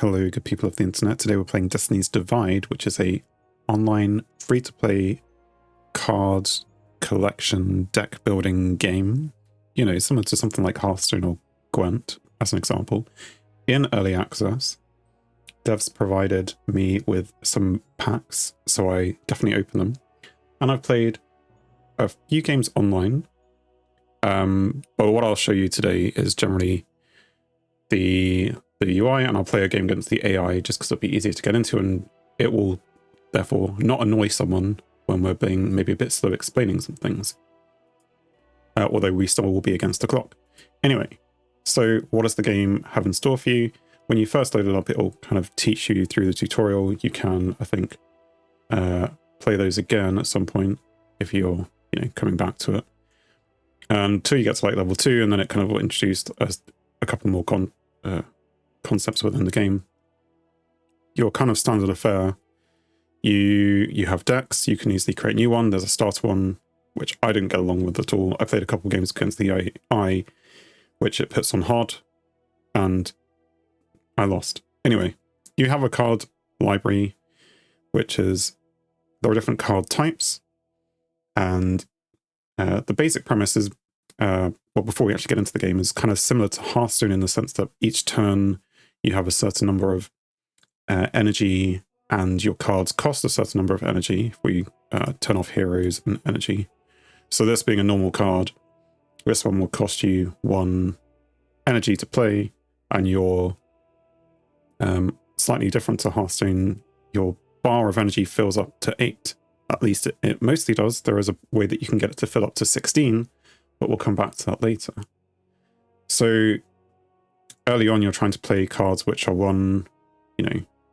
Hello, good people of the internet. Today we're playing Destiny's Divide, which is a online free-to-play card collection deck building game. You know, similar to something like Hearthstone or Gwent, as an example. In early access, devs provided me with some packs, so I definitely opened them. And I've played a few games online. But what I'll show you today is generally the UI, and I'll play a game against the AI just because it'll be easier to get into, and it will therefore not annoy someone when we're being maybe a bit slow explaining some things. Although we still will be against the clock. Anyway, so what does the game have in store for you? When you first load it up, it'll kind of teach you through the tutorial. You can, I think, play those again at some point if you're, coming back to it. Until you get to like level 2, and then it kind of will introduce a couple more concepts within the game. Your kind of standard affair. You have decks. You can easily create a new one. There's a starter one, which I didn't get along with at all. I played a couple games against the AI, which it puts on hard, and I lost. Anyway, you have a card library, which is, there are different card types, and the basic premise is, well, before we actually get into the game, is kind of similar to Hearthstone in the sense that each turn you have a certain number of energy, and your cards cost a certain number of energy if we turn off heroes and energy. So this being a normal card, this one will cost you 1 energy to play, and you're slightly different to Hearthstone. Your bar of energy fills up to 8. At least it mostly does. There is a way that you can get it to fill up to 16, but we'll come back to that later. So early on, you're trying to play cards which are 1,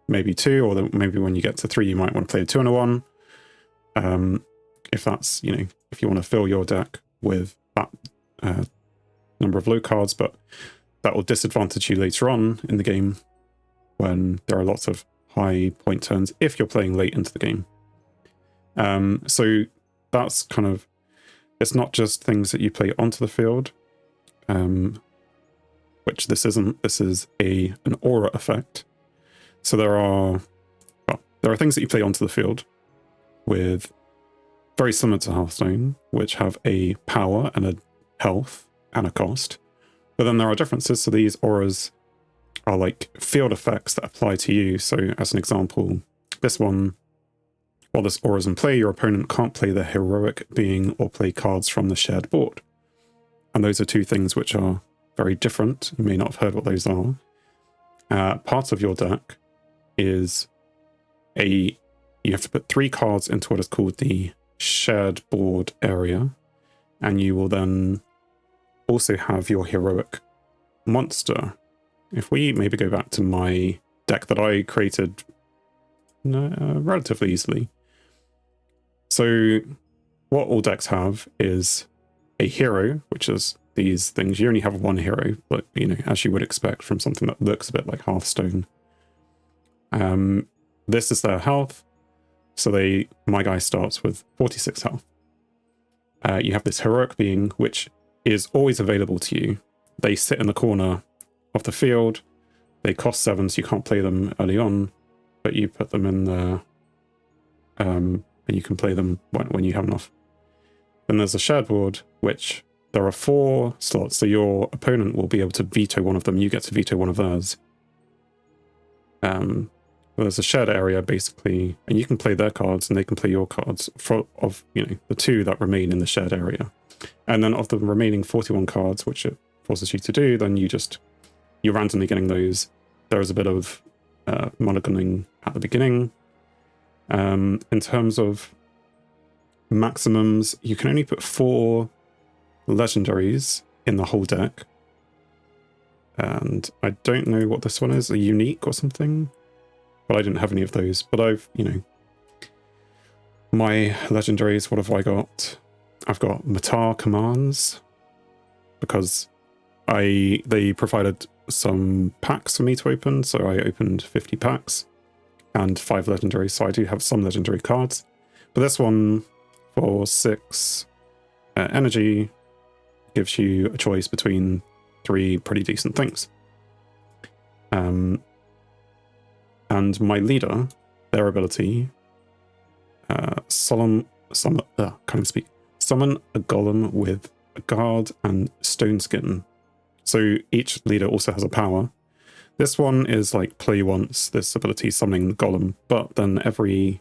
maybe 2, or maybe when you get to 3, you might want to play a 2 and a 1. If that's, if you want to fill your deck with that number of low cards, but that will disadvantage you later on in the game when there are lots of high point turns if you're playing late into the game. So that's kind of, it's not just things that you play onto the field, which this isn't. This is an aura effect. So there are things that you play onto the field with, very similar to Hearthstone, which have a power and a health and a cost. But then there are differences. So these auras are like field effects that apply to you. So as an example, this one, while this aura is in play, your opponent can't play the heroic being or play cards from the shared board. And those are two things which are very different. You may not have heard what those are. Part of your deck is you have to put 3 cards into what is called the shared board area. And you will then also have your heroic monster. If we maybe go back to my deck that I created relatively easily. So what all decks have is a hero, which is these things. You only have 1 hero, but as you would expect from something that looks a bit like Hearthstone. This is their health. So my guy starts with 46 health. You have this heroic being, which is always available to you. They sit in the corner of the field. They cost 7, so you can't play them early on, but you put them in there, and you can play them when you have enough. Then there's a shared board, which there are 4 slots, so your opponent will be able to veto one of them. You get to veto one of theirs. There's a shared area, basically, and you can play their cards, and they can play your cards of the 2 that remain in the shared area. And then of the remaining 41 cards, which it forces you to do, then you're randomly getting those. There is a bit of mulliganing at the beginning. In terms of maximums, you can only put 4 legendaries in the whole deck. And I don't know what this one is, a unique or something, but I didn't have any of those. But I've, my legendaries, what have I got? I've got Matar commands, because they provided some packs for me to open, so I opened 50 packs and 5 legendaries, so I do have some legendary cards. But this one, for 6 energy, gives you a choice between 3 pretty decent things. And my leader, their ability, summon a golem with a guard and stone skin. So each leader also has a power. This one is like play once, this ability summoning the golem, but then every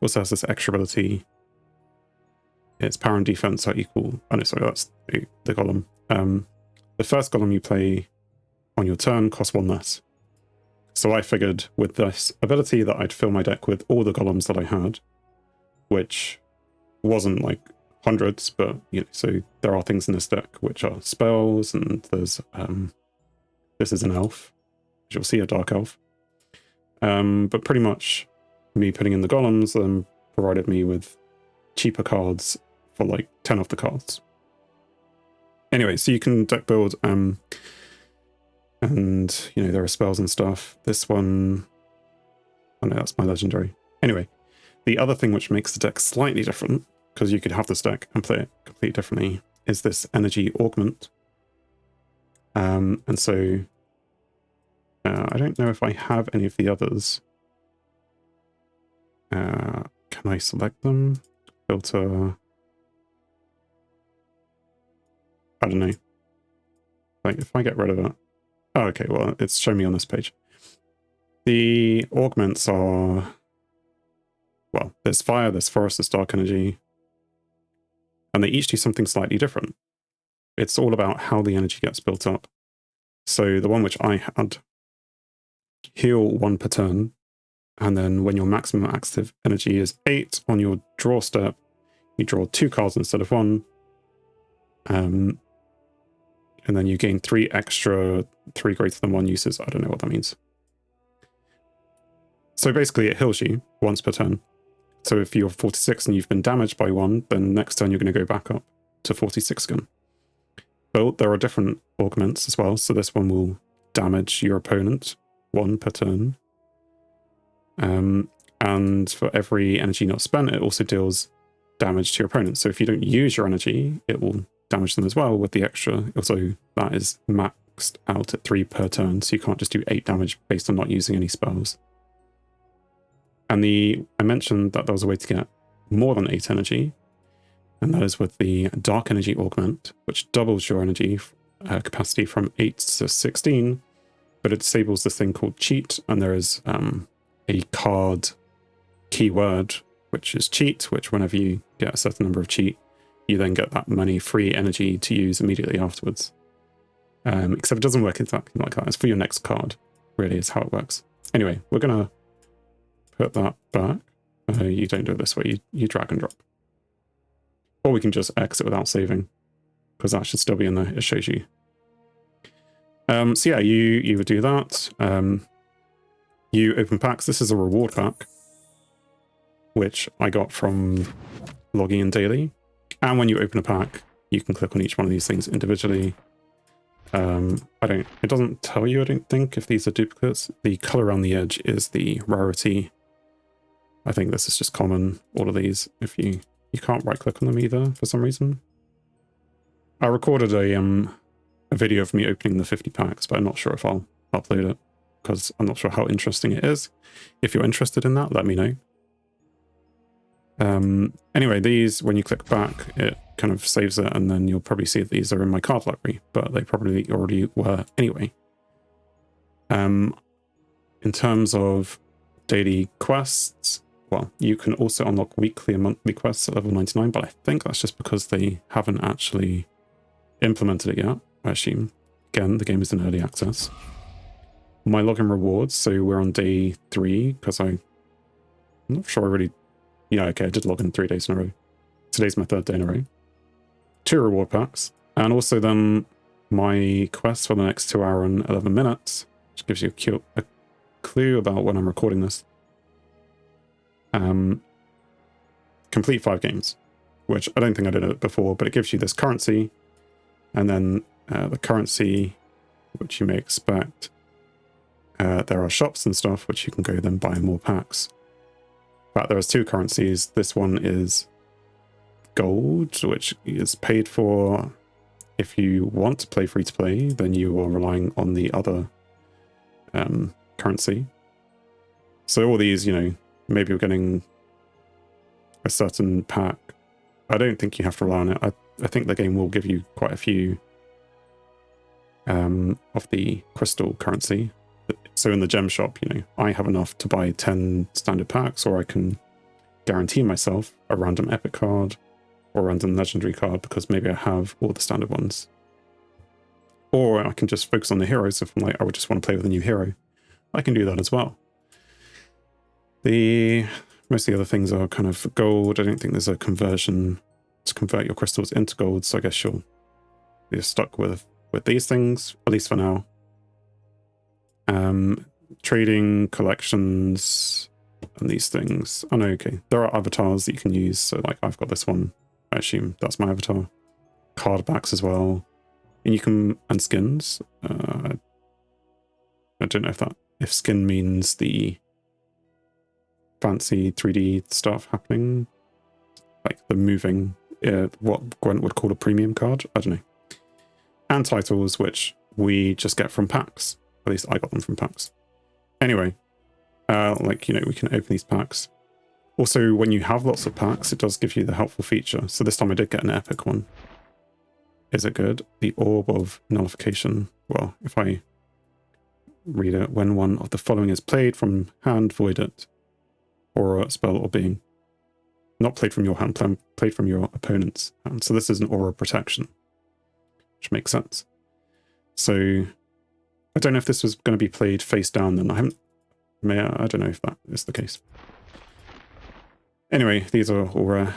also has this extra ability. Its power and defense are equal. Oh no, sorry, that's the golem. The first golem you play on your turn costs 1 less. So I figured with this ability that I'd fill my deck with all the golems that I had, which wasn't like hundreds, but you know, so there are things in this deck which are spells, and there's this is an elf, as you'll see, a dark elf. But pretty much me putting in the golems provided me with cheaper cards for like 10 off the cards. Anyway, so you can deck build, and you know, there are spells and stuff. This one, oh no, that's my legendary. Anyway, the other thing which makes the deck slightly different, because you could have this deck and play it completely differently, is this energy augment. And so I don't know if I have any of the others. Can I select them? Filter. I don't know. Like if I get rid of it. Oh, okay, well, it's showing me on this page. The augments are, well, there's fire, there's forest, there's dark energy. And they each do something slightly different. It's all about how the energy gets built up. So the one which I had, heal 1 per turn, and then when your maximum active energy is 8 on your draw step, you draw 2 cards instead of 1. And then you gain 3 extra, 3 greater than 1 uses. I don't know what that means. So basically it heals you once per turn. So if you're 46 and you've been damaged by 1, then next turn you're going to go back up to 46 again. But there are different augments as well. So this one will damage your opponent 1 per turn. And for every energy not spent, it also deals damage to your opponent. So if you don't use your energy, it will damage them as well with the extra. Also, that is maxed out at 3 per turn, so you can't just do 8 damage based on not using any spells. And I mentioned that there was a way to get more than 8 energy, and that is with the dark energy augment, which doubles your energy capacity from 8 to 16, but it disables this thing called cheat, and there is a card keyword, which is cheat, which whenever you get a certain number of cheat, you then get that many free energy to use immediately afterwards. Except it doesn't work exactly like that. It's for your next card, really, is how it works. Anyway, we're going to put that back. You don't do it this way, you drag and drop. Or we can just exit without saving, because that should still be in there. It shows you. So yeah, you would do that. You open packs. This is a reward pack, which I got from logging in daily. And when you open a pack, you can click on each one of these things individually. It doesn't tell you, I don't think, if these are duplicates. The color around the edge is the rarity. I think this is just common, all of these. If you can't right click on them either for some reason. I recorded a video of me opening the 50 packs, but I'm not sure if I'll upload it, because I'm not sure how interesting it is. If you're interested in that, let me know. Anyway, these, when you click back, it kind of saves it, and then you'll probably see that these are in my card library, but they probably already were anyway. In terms of daily quests, well, you can also unlock weekly and monthly quests at level 99, but I think that's just because they haven't actually implemented it yet, I assume. Again, the game is in early access. My login rewards, so we're on day 3, because I'm not sure I really... Yeah, okay, I did log in 3 days in a row. Today's my 3rd day in a row. 2 reward packs, and also then my quest for the next 2 hours and 11 minutes, which gives you a clue about when I'm recording this. Complete 5 games, which I don't think I did it before, but it gives you this currency, and then the currency, which you may expect. There are shops and stuff, which you can go then buy more packs. But there is 2 currencies. This one is gold, which is paid for. If you want to play free to play, then you are relying on the other currency. So all these, you know, maybe you're getting a certain pack. I don't think you have to rely on it. I think the game will give you quite a few of the crystal currency. So in the gem shop, you know, I have enough to buy 10 standard packs, or I can guarantee myself a random epic card or a random legendary card because maybe I have all the standard ones. Or I can just focus on the heroes. If I'm like, I would just want to play with a new hero, I can do that as well. Most of the other things are kind of gold. I don't think there's a conversion to convert your crystals into gold, so I guess you're stuck with these things, at least for now. Trading, collections, and these things. Oh no, okay. There are avatars that you can use, so like I've got this one. I assume that's my avatar. Card backs as well. And you can, and skins. I don't know if skin means the fancy 3D stuff happening, like the moving, what Gwent would call a premium card. I don't know. And titles, which we just get from packs. At least I got them from packs. Anyway, like, you know, we can open these packs. Also, when you have lots of packs, it does give you the helpful feature. So this time I did get an epic one. Is it good? The Orb of Nullification. Well, if I read it, when one of the following is played from hand, void it. Aura, spell, or being. Not played from your hand, played from your opponent's hand. So this is an aura protection, which makes sense. So I don't know if this was going to be played face down, then I don't know if that is the case. Anyway, these are all rare.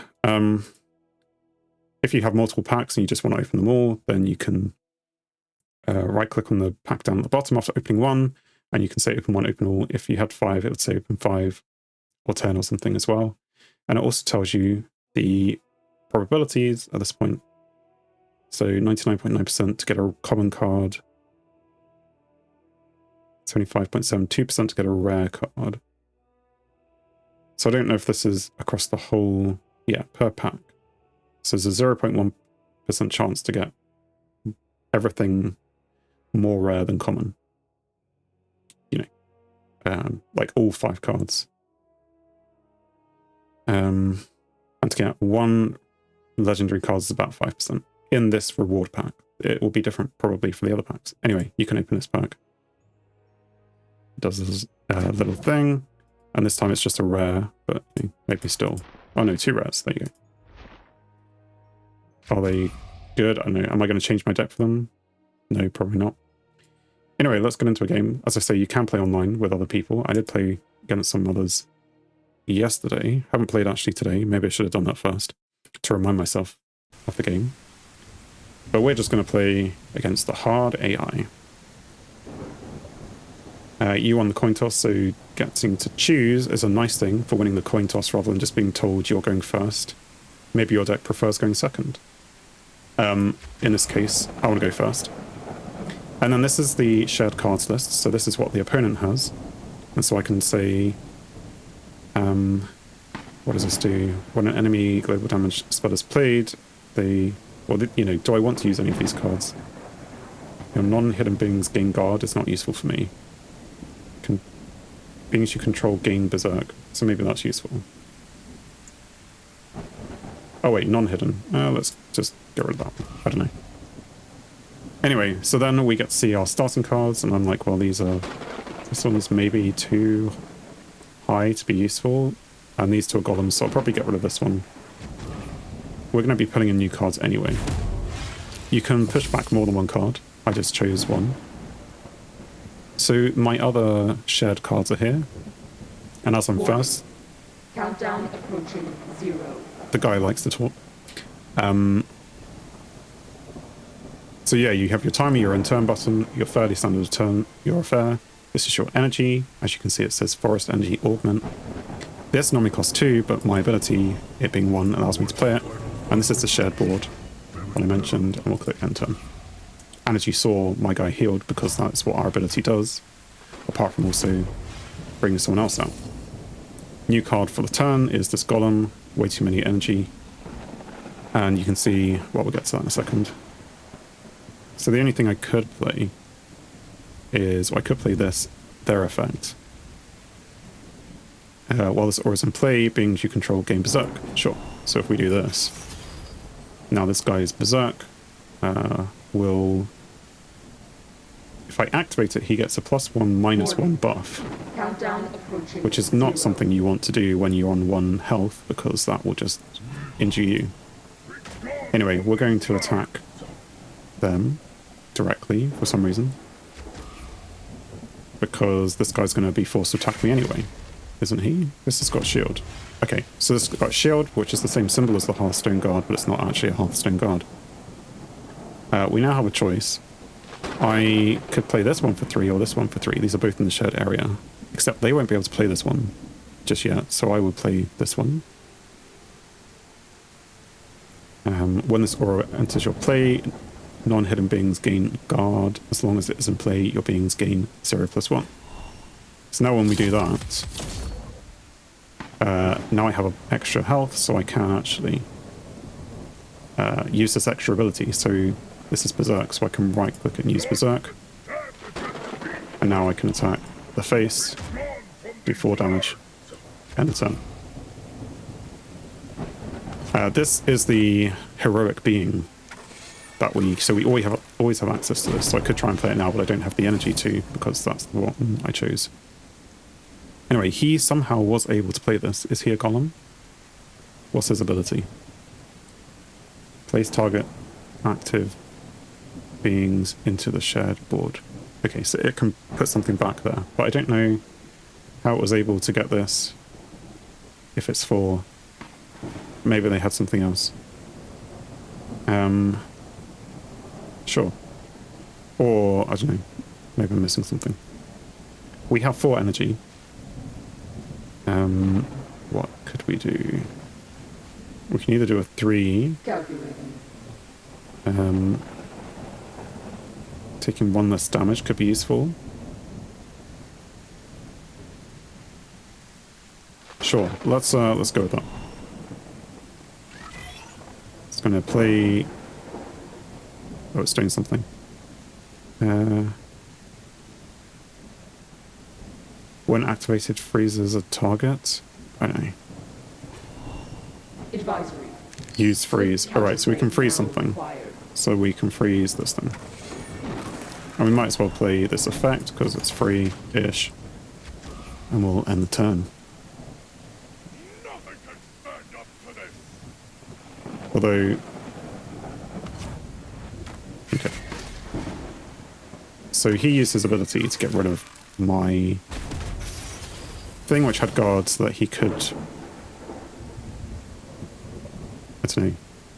If you have multiple packs and you just want to open them all, then you can right click on the pack down at the bottom after opening one, and you can say open one, open all. If you had 5, it would say open 5 or 10 or something as well. And it also tells you the probabilities at this point. So 99.9% to get a common card, 75.72% to get a rare card. So I don't know if this is across the whole, yeah, per pack. So there's a 0.1% chance to get everything more rare than common. You know, like all 5 cards. And to get 1 legendary card is about 5% in this reward pack. It will be different probably for the other packs. Anyway, you can open this pack. It does this little thing, and this time it's just a rare, but maybe still. Oh no, 2 rares. There you go. Are they good? I don't know. Am I going to change my deck for them? No, probably not. Anyway, let's get into a game. As I say, you can play online with other people. I did play against some others yesterday. Haven't played actually today. Maybe I should have done that first to remind myself of the game. But we're just going to play against the hard AI. You won the coin toss, so getting to choose is a nice thing for winning the coin toss rather than just being told you're going first. Maybe your deck prefers going second. In this case, I want to go first. And then this is the shared cards list, so this is what the opponent has. And so I can say, what does this do? When an enemy global damage spell is played, you know, do I want to use any of these cards? Your non-hidden beings gain guard is not useful for me. Beings you control gain berserk, so maybe that's useful. Oh wait, non-hidden. Let's just get rid of that. I don't know. Anyway, so then we get to see our starting cards, and I'm like, well, this one's maybe too high to be useful, and these 2 are golems, so I'll probably get rid of this one. We're going to be putting in new cards anyway. You can push back more than 1 card. I just chose 1. So my other shared cards are here, and as I'm first, countdown approaching 0. The guy likes to talk. So yeah, you have your timer, your end turn button, your fairly standard turn, your affair. This is your energy. As you can see, it says forest energy augment. This normally costs 2, but my ability, it being 1, allows me to play it. And this is the shared board, what I mentioned, and we'll click end turn. And as you saw, my guy healed because that's what our ability does, apart from also bringing someone else out. New card for the turn is this golem, way too many energy. And you can see, well, we'll get to that in a second. So the only thing I could play is, well, I could play this, their effect. While this aura is in play, beings you control gain berserk. Sure. So if we do this, now this guy is berserk. Will, if I activate it, he gets a +1 -1 buff, Countdown approaching which is not 0. something you want to do when you're on 1 health, because that will just injure you. Anyway, we're going to attack them directly for some reason, because this guy's going to be forced to attack me anyway, isn't he? This has got shield. Okay, so this has got shield, which is the same symbol as the Hearthstone guard, but it's not actually a Hearthstone guard. We now have a choice. I could play this one for 3 or this one for 3. These are both in the shared area, except they won't be able to play this one just yet, so I would play this one. When this aura enters your play, non-hidden beings gain guard. As long as it is in play, your beings gain 0+1. So now when we do that, now I have an extra health, so I can actually use this extra ability. So this is berserk, so I can right click and use berserk, and now I can attack the face, do 4 damage, end the turn. This is the heroic being that we always have access to this. So I could try and play it now, but I don't have the energy to, because that's the one I chose. Anyway, he somehow was able to play this. Is he a golem? What's his ability? Place target active beings into the shared board. Okay, so it can put something back there, but I don't know how it was able to get this. If it's for, maybe they had something else. Sure. Or, I don't know, maybe I'm missing something. We have 4 energy. What could we do? We can either do a 3. Taking 1 less damage could be useful. Sure, let's go with that. It's going to play. Oh, it's doing something. When activated, freezes a target. I don't know. Advisory. Use freeze. Alright, so we can freeze something. So we can freeze this thing. And we might as well play this effect, because it's free-ish. And we'll end the turn. Although... Okay. So he used his ability to get rid of my thing, which had guards, so that he could... I don't know,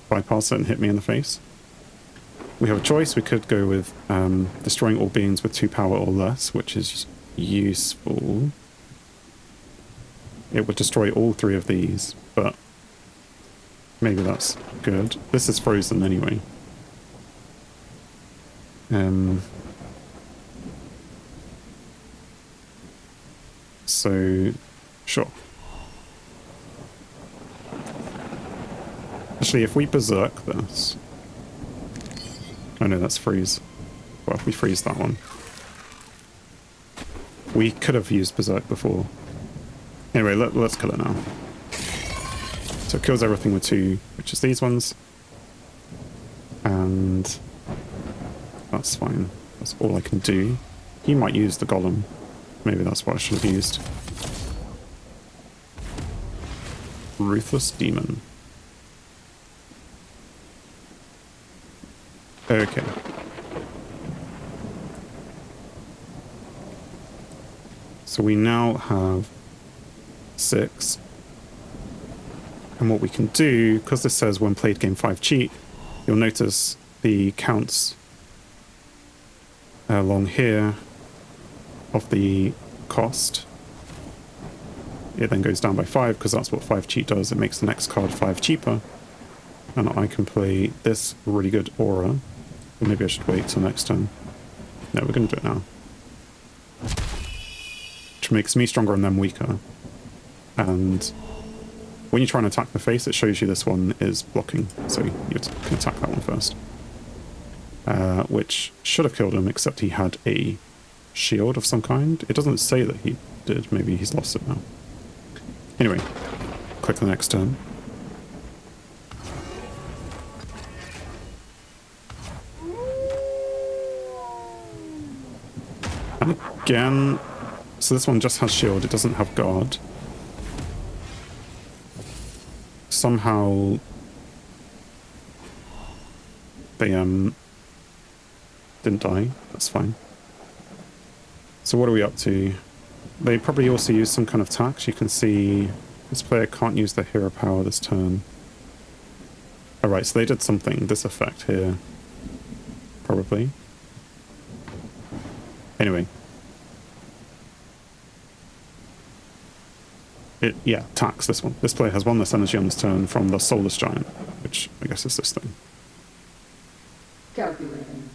bypass it and hit me in the face. We have a choice. We could go with destroying all beings with 2 power or less, which is useful. It would destroy all 3 of these, but maybe that's good. This is frozen anyway. So, sure. Actually, if we berserk this... Oh no, that's freeze. Well, if we freeze that one. We could have used berserk before. Anyway, let's kill it now. So it kills everything with 2, which is these ones. And that's fine. That's all I can do. He might use the golem. Maybe that's what I should have used. Ruthless Demon. Okay. So we now have 6. And what we can do, because this says when played game 5 cheat, you'll notice the counts along here of the cost. It then goes down by 5, because that's what 5 cheat does. It makes the next card 5 cheaper. And I can play this really good aura. Or maybe I should wait till next turn. No, we're going to do it now. Which makes me stronger and them weaker. And when you try and attack the face, it shows you this one is blocking. So you can attack that one first. Which should have killed him, except he had a shield of some kind. It doesn't say that he did. Maybe he's lost it now. Anyway, click the next turn. And again, so this one just has shield, it doesn't have guard. Somehow they didn't die, that's fine. So what are we up to? They probably also use some kind of tax. You can see this player can't use their hero power this turn. Alright, so they did something, this effect here. Probably. Anyway. Yeah, tax, this one. This player has one less energy on this turn from the Soulless Giant, which I guess is this thing. Calculating.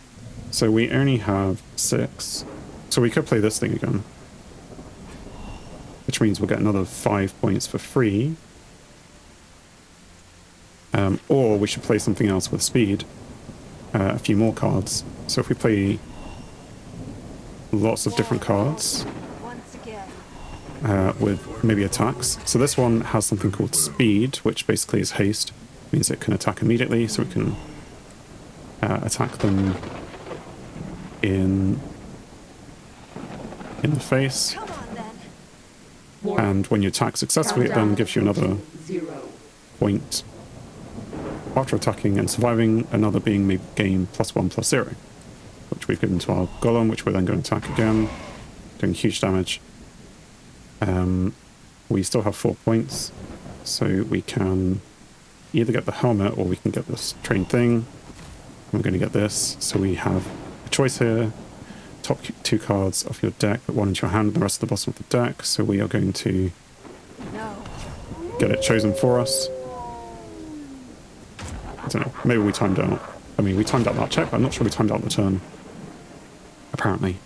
So we only have 6. So we could play this thing again. Which means we'll get another 5 points for free. Or we should play something else with speed. A few more cards. So if we play lots of different cards with maybe attacks. So this one has something called speed, which basically is haste. Means it can attack immediately, so we can attack them in the face. And when you attack successfully, it then gives you another point after attacking and surviving, another being maybe gain +1/+0, which we've given to our golem, which we're then going to attack again, doing huge damage. We still have 4 points, so we can either get the helmet or we can get this train thing. I'm going to get this, so we have a choice here. Top 2 cards off your deck, put one into your hand, and the rest at the bottom of the deck. So we are going to get it chosen for us. I don't know, maybe we timed out. I mean, we timed out that check, but I'm not sure we timed out the turn. Apparently.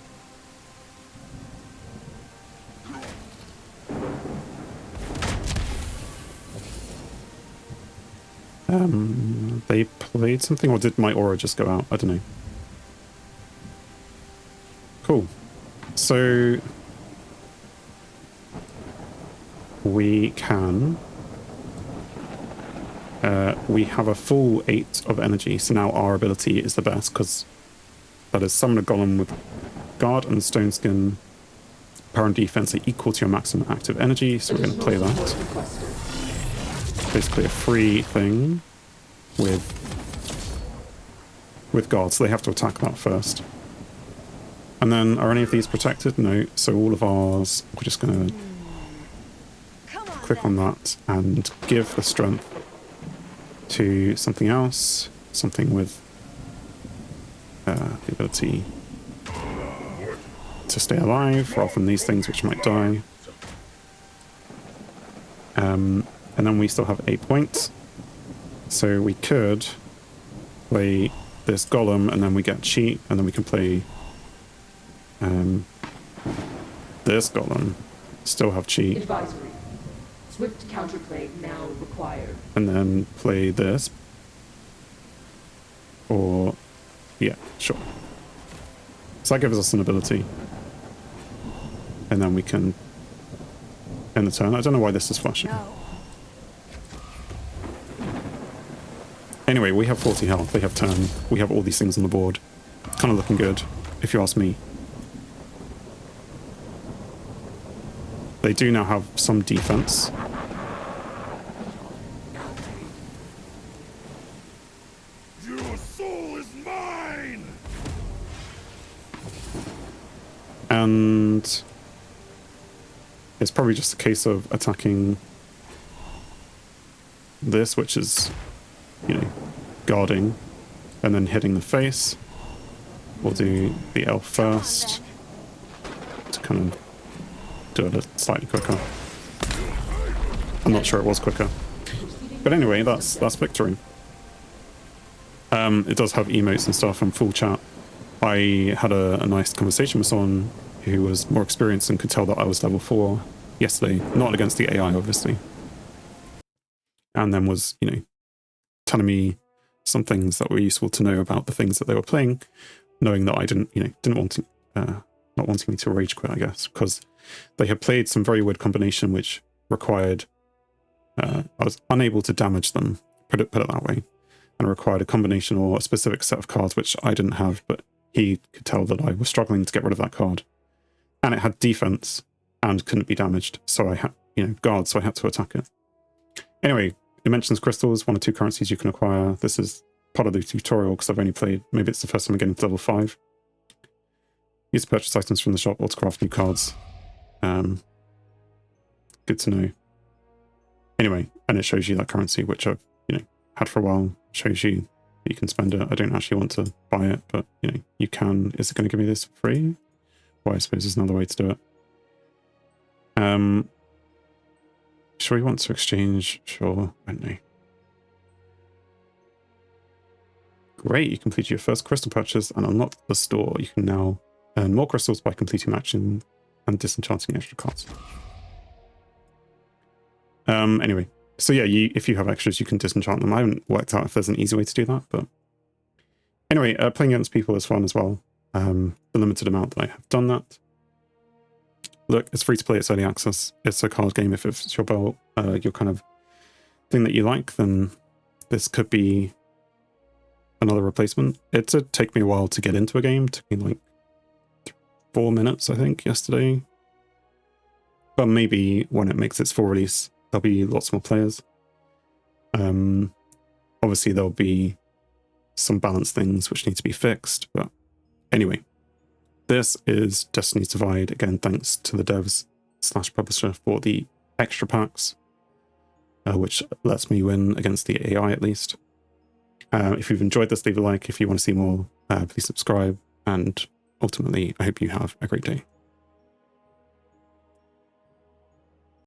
They played something, or did my aura just go out? I don't know. Cool. So we can we have a full 8 of energy, so now our ability is the best, because that is summon a golem with guard and stone skin. Power and defense are equal to your maximum active energy, so we're going to play that. Basically a free thing with guard, so they have to attack that first. And then, are any of these protected? No. So all of ours, we're just going to click on that and give the strength to something else. Something with the ability to stay alive, rather than these things which might die. And then we still have 8 points. So we could play this golem, and then we get cheat, and then we can play this golem, still have cheat. Advisory. Swift counterplay now required. And then play this. Or, yeah, sure. So that gives us an ability. And then we can end the turn. I don't know why this is flashing. No. Anyway, we have 40 health, they have 10. We have all these things on the board. Kind of looking good, if you ask me. They do now have some defense. Your soul is mine! And it's probably just a case of attacking this, which is, you know, guarding, and then hitting the face. We'll do the elf first to kind of do it slightly quicker. I'm not sure it was quicker. But anyway, that's victory. It does have emotes and stuff and full chat. I had a nice conversation with someone who was more experienced and could tell that I was level 4 yesterday. Not against the AI, obviously. And then was, you know, telling me some things that were useful to know about the things that they were playing, knowing that I didn't want to, not wanting me to rage quit, I guess, because they had played some very weird combination, which required, I was unable to damage them, put it that way, and required a combination or a specific set of cards, which I didn't have, but he could tell that I was struggling to get rid of that card. And it had defense and couldn't be damaged, so I had, guard, so I had to attack it. Anyway, it mentions crystals, 1 or 2 currencies you can acquire. This is part of the tutorial because I've only played, maybe it's the first time I'm getting to level 5. Use to purchase items from the shop or to craft new cards. Good to know. Anyway, and it shows you that currency, which I've, had for a while. Shows you that you can spend it. I don't actually want to buy it, but, you can. Is it going to give me this for free? Well, I suppose there's another way to do it. Sure you want to exchange? Sure, won't they? Great, you completed your first crystal purchase and unlocked the store. You can now earn more crystals by completing matching and disenchanting extra cards. Anyway, so yeah, if you have extras, you can disenchant them. I haven't worked out if there's an easy way to do that, but anyway, playing against people is fun as well. The limited amount that I have done that. Look, it's free to play, it's early access. It's a card game. If it's your kind of thing that you like, then this could be another replacement. It did take me a while to get into a game. It took me like 4 minutes, I think, yesterday. But maybe when it makes its full release, there'll be lots more players. Obviously, there'll be some balance things which need to be fixed. But anyway, this is Destiny's Divide. Again, thanks to the devs / publisher for the extra packs, which lets me win against the AI at least. If you've enjoyed this, leave a like. If you want to see more, please subscribe. And ultimately, I hope you have a great day.